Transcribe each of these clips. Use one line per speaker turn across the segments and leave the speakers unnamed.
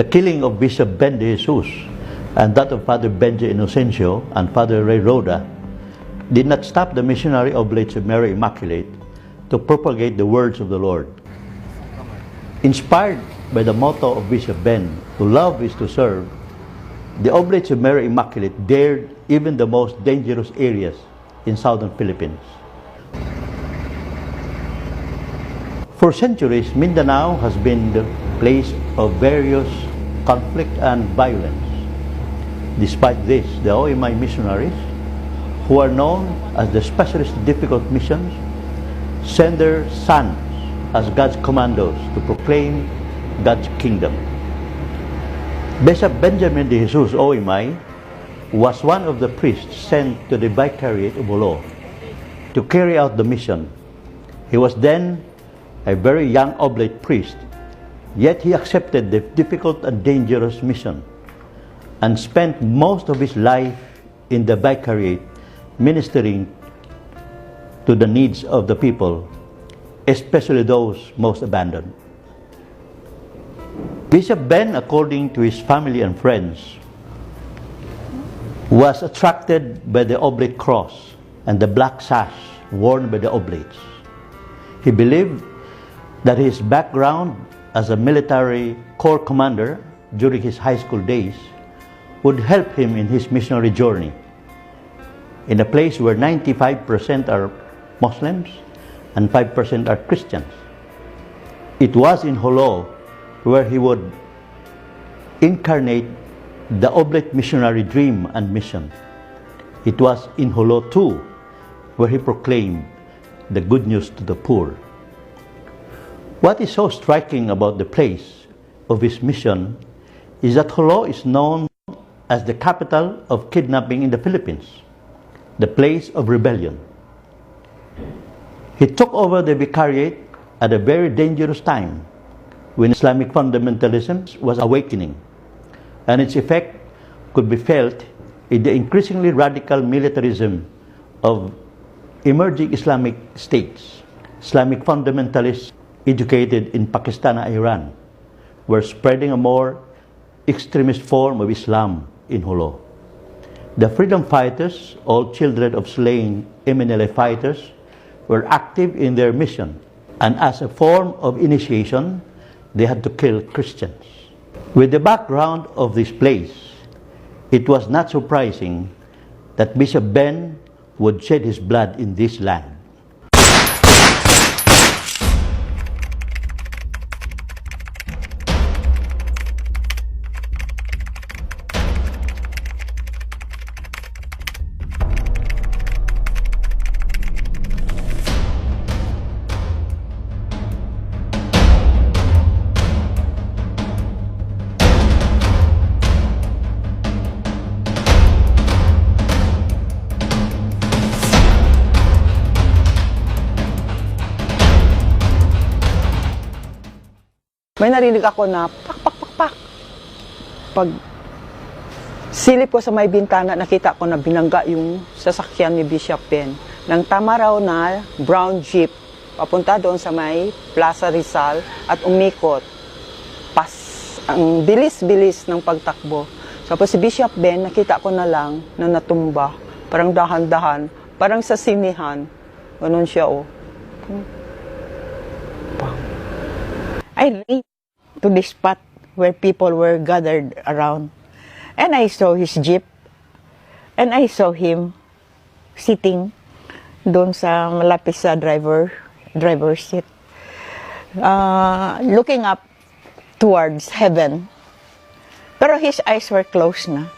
The killing of Bishop Ben de Jesus and that of Father Benji Inocencio and Father Ray Roda did not stop the missionary Oblates of Mary Immaculate to propagate the words of the Lord. Inspired by the motto of Bishop Ben, "To love is to serve," the Oblates of Mary Immaculate dared even the most dangerous areas in southern Philippines. For centuries, Mindanao has been the place of various conflict and violence. Despite this, the OMI missionaries, who are known as the Specialist Difficult Missions, send their sons as God's commandos to proclaim God's kingdom. Bishop Benjamin de Jesus OMI was one of the priests sent to the Vicariate of Jolo to carry out the mission. He was then a very young oblate priest, yet he accepted the difficult and dangerous mission and spent most of his life in the Vicariate ministering to the needs of the people, especially those most abandoned. Bishop Ben, according to his family and friends, was attracted by the oblate cross and the black sash worn by the oblates. He believed that his background as a military corps commander during his high school days would help him in his missionary journey in a place where 95% are Muslims and 5% are Christians. It was in Jolo where he would incarnate the oblate missionary dream and mission. It was in Jolo too where he proclaimed the good news to the poor. What is so striking about the place of his mission is that Jolo is known as the capital of kidnapping in the Philippines, the place of rebellion. He took over the vicariate at a very dangerous time when Islamic fundamentalism was awakening, and its effect could be felt in the increasingly radical militarism of emerging Islamic states. Islamic fundamentalists educated in Pakistan and Iran were spreading a more extremist form of Islam in Jolo. The freedom fighters, all children of slain MNLA fighters, were active in their mission, and as a form of initiation, they had to kill Christians. With the background of this place, it was not surprising that Bishop Ben would shed his blood in this land.
May narinig ako na pak, pak, pak, pak. Pag silip ko sa may bintana, nakita ko na binangga yung sasakyan ni Bishop Ben. Nang tama raw na brown jeep, papunta doon sa may Plaza Rizal at umikot. Ang bilis-bilis ng pagtakbo. Tapos si Bishop Ben, nakita ko na lang na natumba. Parang dahan-dahan, parang sa sinihan. Ganun siya, oh. I ran to the spot where people were gathered around. And I saw his jeep. And I saw him sitting doon sa malapit sa driver's seat. Looking up towards heaven. Pero his eyes were closed na.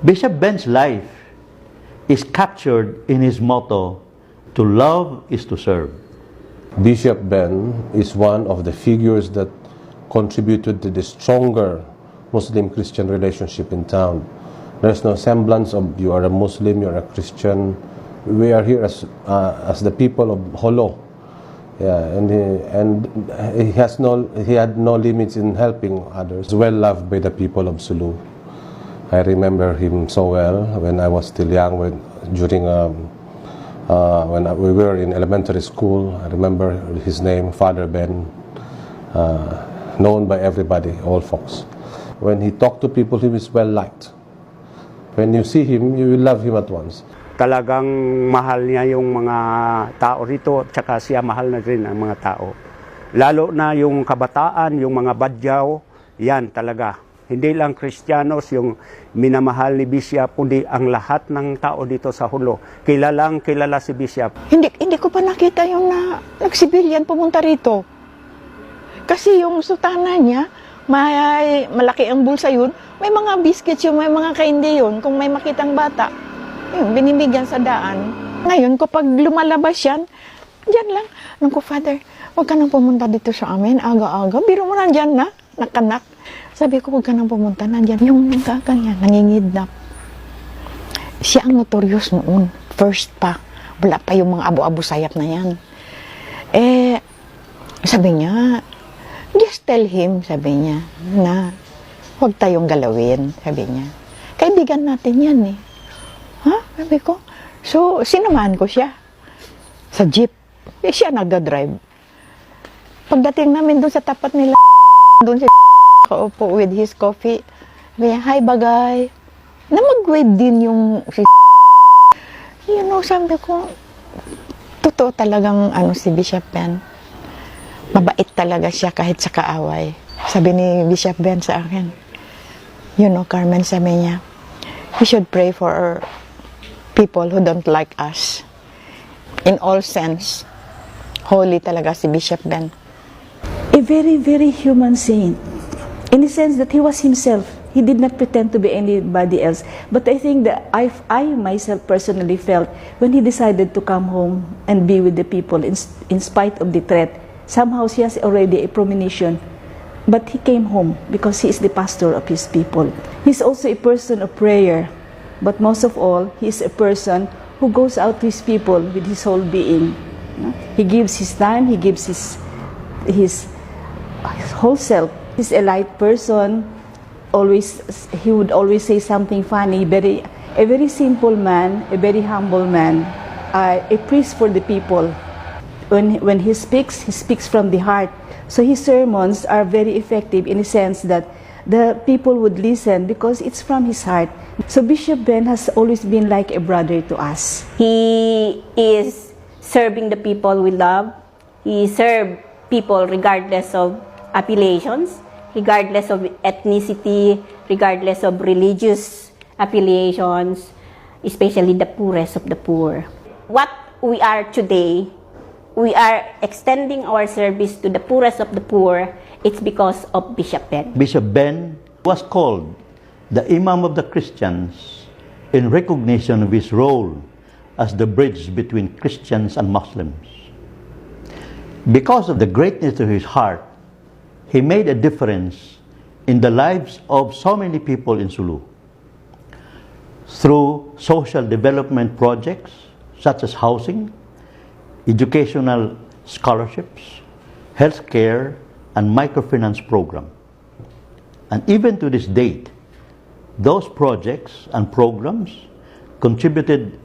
Bishop Ben's life is captured in his motto, "To love is to serve."
Bishop Ben is one of the figures that contributed to the stronger Muslim-Christian relationship in town. There's no semblance of you are a Muslim, you are a Christian. We are here as the people of Holo. Yeah, and he had no limits in helping others. Well loved by the people of Sulu. I remember him so well when I was still young, when we were in elementary school. I remember his name, Father Ben, known by everybody, all folks. When he talked to people, he was well liked. When you see him, you will love him at once.
Talagang mahal niya yung mga tao rito, at saka siya mahal na rin ang mga tao. Lalo na yung kabataan, yung mga badyaw, yan talaga. Hindi lang Kristiyanos yung minamahal ni Bishop, kundi ang lahat ng tao dito sa Hulo. Kilalang kilala si Bishop.
Hindi ko pa nakita yung nagsibilyan pumunta rito. Kasi yung sutana niya, malaki ang bulsa yun. May mga biscuits yun, may mga candy yun. Kung may makitang bata, yun, binibigyan sa daan. Ngayon, kapag lumalabas yan, dyan lang. Nung ko, Father, huwag ka nang pumunta dito sa amin, aga-aga. Biro mo na dyan na, nakanak. Sabi ko, huwag ka nang pumunta, nandyan. Yung nagkakanyan, nangingidnap. Siya ang notorious noon. First pa. Wala pa yung mga abo-abo sayap na yan. Sabi niya, just tell him, sabi niya, na huwag tayong galawin, sabi niya. Kaibigan natin yan eh. Ha? Sabi ko. So, sinamahan ko siya. Sa jeep. Siya nagda-drive. Pagdating namin doon sa tapat nila, doon si kaupo with his coffee. Sabi niya, hi bagay. Na mag-wave din yung you know, sabi ko, totoo talagang si Bishop Ben. Mabait talaga siya kahit sa kaaway. Sabi ni Bishop Ben sa akin, you know, Carmen, sabi niya, we should pray for people who don't like us. In all sense, holy talaga si Bishop Ben.
A very, very human saint. In the sense that he was himself. He did not pretend to be anybody else. But I think that I myself personally felt when he decided to come home and be with the people in spite of the threat, somehow he has already a premonition. But he came home because he is the pastor of his people. He's also a person of prayer. But most of all, he is a person who goes out to his people with his whole being. He gives his time, he gives his whole self. He's a light person. He would always say something funny. A very simple man, a very humble man, a priest for the people. When he speaks from the heart. So his sermons are very effective in the sense that the people would listen because it's from his heart. So Bishop Ben has always been like a brother to us.
He is serving the people with love. He served people regardless of appellations, regardless of ethnicity, regardless of religious affiliations, especially the poorest of the poor. What we are today, we are extending our service to the poorest of the poor. It's because of Bishop Ben.
Bishop Ben was called the Imam of the Christians in recognition of his role as the bridge between Christians and Muslims. Because of the greatness of his heart, he made a difference in the lives of so many people in Sulu. Through social development projects such as housing, educational scholarships, healthcare, and microfinance program. And even to this date, those projects and programs contributed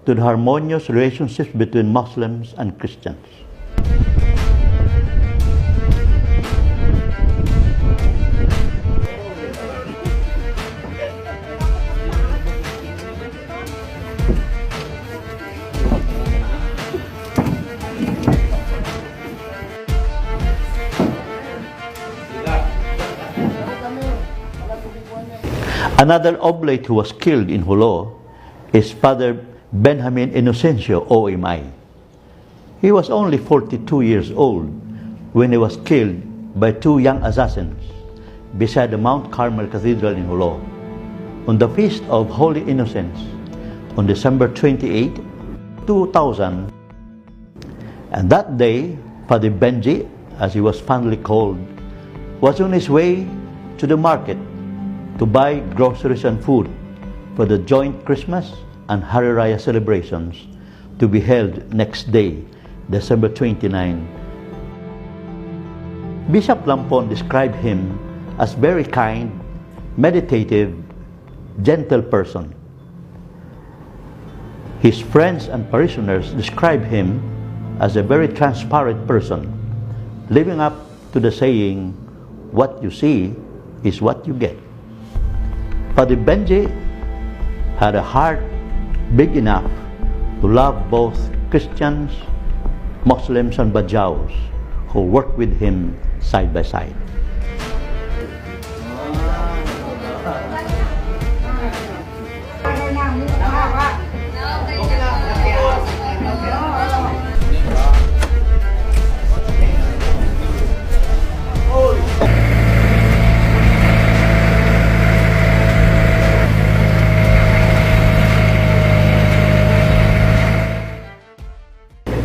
to the harmonious relationships between Muslims and Christians. Another oblate who was killed in Jolo is Father Benjamin Inocencio, OMI. He was only 42 years old when he was killed by two young assassins beside the Mount Carmel Cathedral in Jolo. on the Feast of Holy Innocents on December 28, 2000. And that day, Father Benji, as he was fondly called, was on his way to the market to buy groceries and food for the joint Christmas and Hari Raya celebrations to be held next day, December 29. Bishop Lampon described him as very kind, meditative, gentle person. His friends and parishioners describe him as a very transparent person, living up to the saying, "What you see is what you get." Father Benji had a heart big enough to love both Christians, Muslims, and Bajaus who worked with him side by side.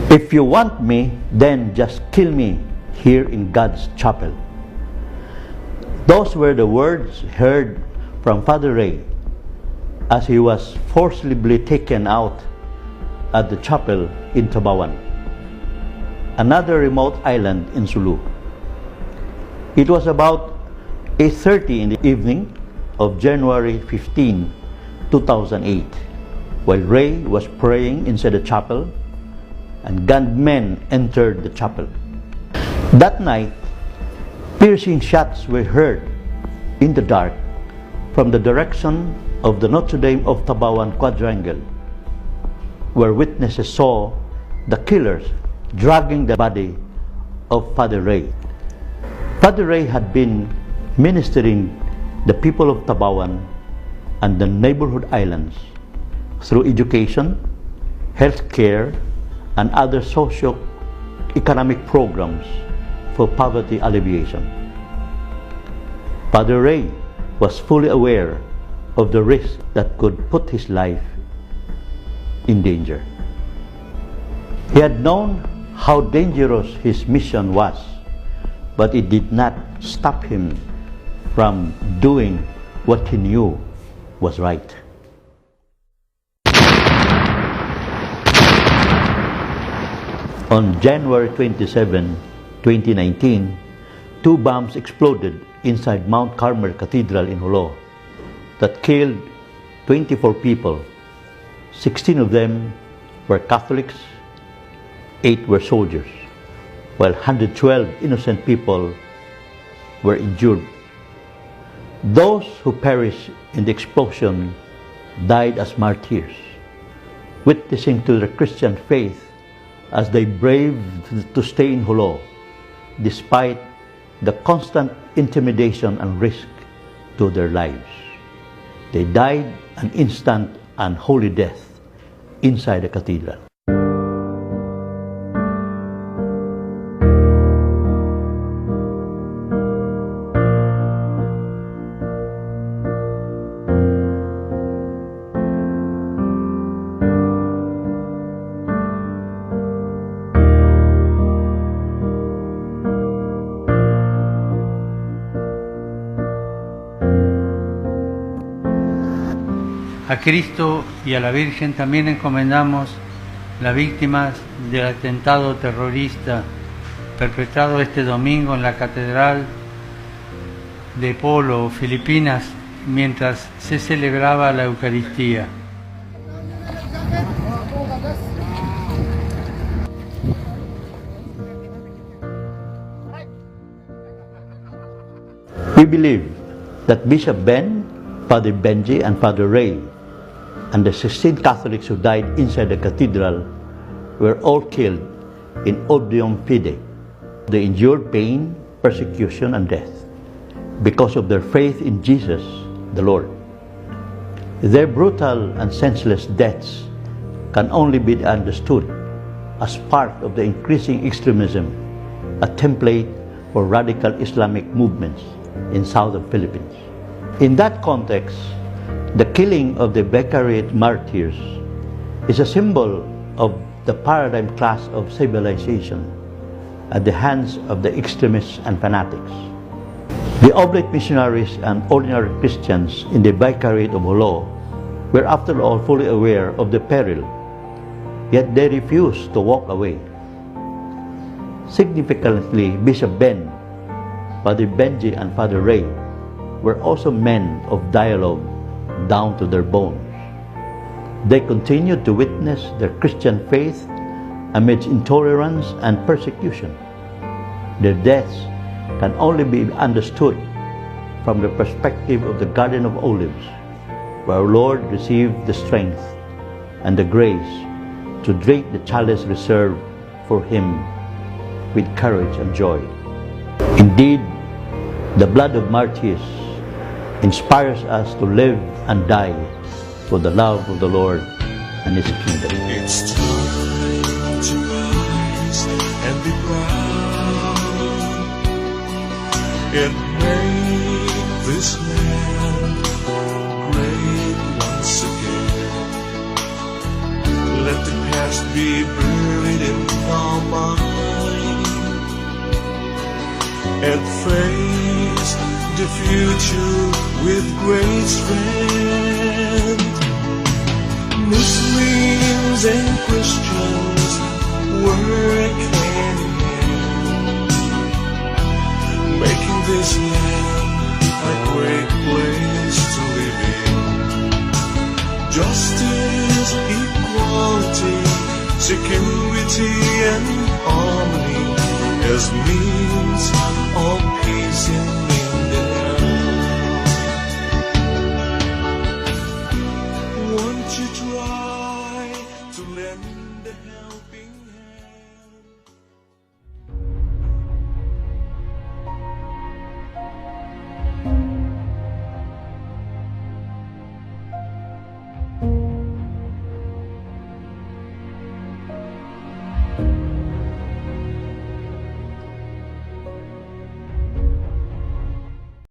If you want me, then just kill me here in God's chapel. Those were the words heard from Father Ray as he was forcibly taken out at the chapel in Tabawan, another remote island in Sulu. It was about 8:30 in the evening of January 15, 2008, while Ray was praying inside the chapel and gunmen entered the chapel. That night, piercing shots were heard in the dark from the direction of the Notre Dame of Tabawan quadrangle, where witnesses saw the killers dragging the body of Father Ray. Father Ray had been ministering the people of Tabawan and the neighborhood islands through education, health care, and other socio-economic programs for poverty alleviation. Father Ray was fully aware of the risk that could put his life in danger. He had known how dangerous his mission was, but it did not stop him from doing what he knew was right. On January 27, 2019, 2 bombs exploded inside Mount Carmel Cathedral in Jolo that killed 24 people. 16 of them were Catholics, 8 were soldiers, while 112 innocent people were injured. Those who perished in the explosion died as martyrs, witnessing to their Christian faith as they braved to stay in Jolo despite the constant intimidation and risk to their lives. They died an instant and holy death inside the cathedral.
A Cristo y a la Virgen también encomendamos las víctimas del atentado terrorista perpetrado este domingo en la Catedral de Polo, Filipinas, mientras se celebraba la Eucaristía.
We believe that Bishop Ben, Father Benji, and Father Ray, and the 16 Catholics who died inside the cathedral were all killed in odium fide. They endured pain, persecution, and death because of their faith in Jesus, the Lord. Their brutal and senseless deaths can only be understood as part of the increasing extremism, a template for radical Islamic movements in southern Philippines. In that context, The killing of the Beccarid martyrs is a symbol of the paradigm clash of civilization at the hands of the extremists and fanatics. The oblate missionaries and ordinary Christians in the Vicariate of Jolo were after all fully aware of the peril, yet they refused to walk away. Significantly, Bishop Ben, Father Benji and Father Ray were also men of dialogue down to their bones. They continued to witness their Christian faith amidst intolerance and persecution. Their deaths can only be understood from the perspective of the Garden of Olives, where our Lord received the strength and the grace to drink the chalice reserved for Him with courage and joy. Indeed, the blood of martyrs inspires us to live and die for the love of the Lord and His kingdom.
It's time to rise and be proud and make this land great once again. Let the past be buried in our mind and face the future with great strength. Muslims and Christians work hand in hand, making this land a great place to live in. Justice, equality, security and harmony as means of peace in